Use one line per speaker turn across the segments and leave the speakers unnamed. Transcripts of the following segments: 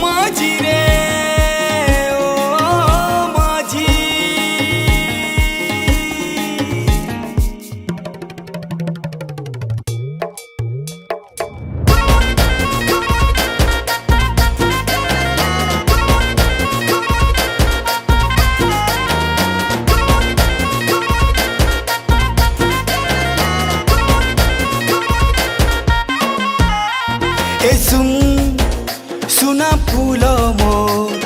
माझी रे ओ माझी ए सुना फूल मोर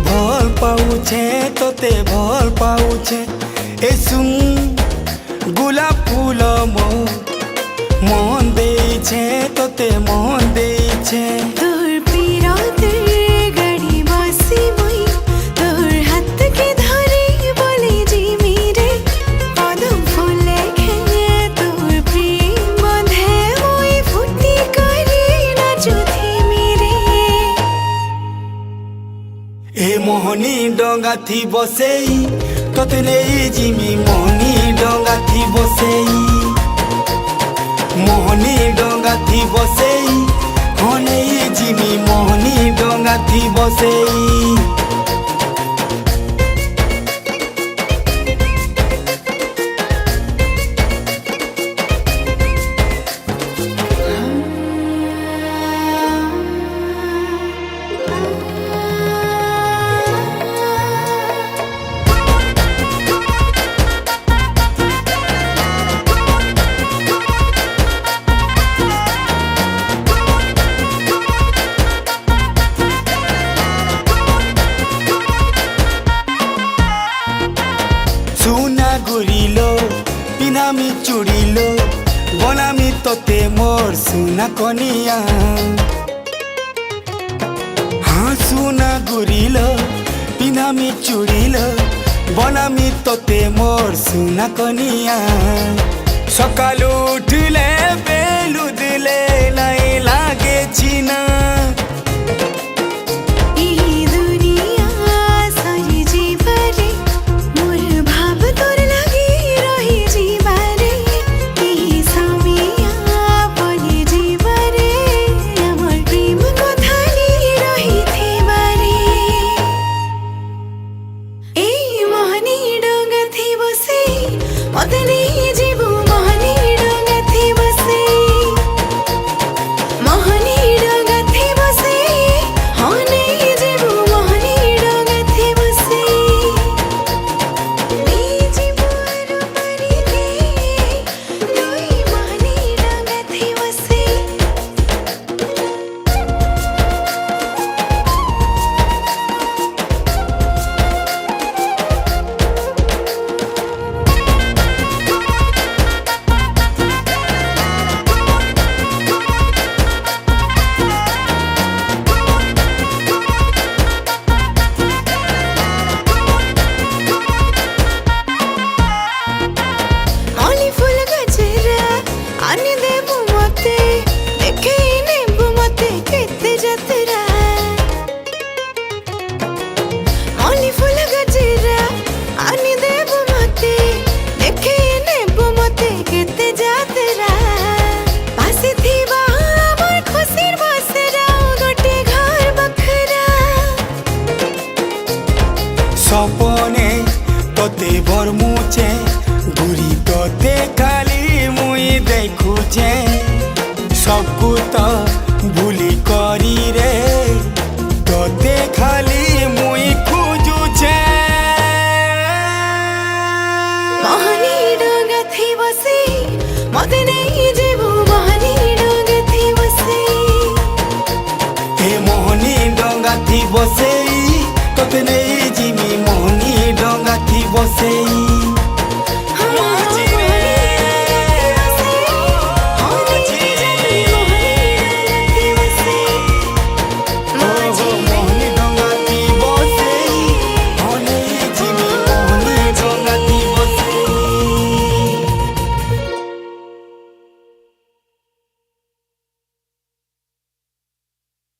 भल पाउछे तोते भल पाउछे ए गुलाब फूल मोर मन देइछे तोते मन देइछे
তোর পিরাতের গাড়ি বাসি মই তোর হাত কে ধরে বলে জিমি রে কদম ফুলে খেয়ে তোর প্রেম বন্ধে মই ফুটি করে নাচো থিমি রে
ए मोहनी डोंगा थी बसेई तोते नहीं जिमी मोहनी डोंगा थी बसेई मोहनी डोंगा थी बसेई हाँ नहीं जिमी मोहनी डोंगा थी बसेई सुना गुरिलो पिनामी चुड़िलो बनामी तोते मोर सुना कनिया हाँ सुना गुरिलो पिनामी चुड़िलो बनामी तोते मोर सुना कनिया सकालू उठले बेलू दिले नहीं लागे चिना सपने तोते भरमुचे घुरी तोते खाली मुई देखुचे सबकु तो भूली करी रे तोते खाली मुई खोजुचे
मोहनी डोंगा थी बसी मते नहीं जेबू मोहनी डोंगा थी बसी
ए मोहनी डोंगा थी बसेई तोते नहीं जिमी मोहनी डोंगा थी बसेई।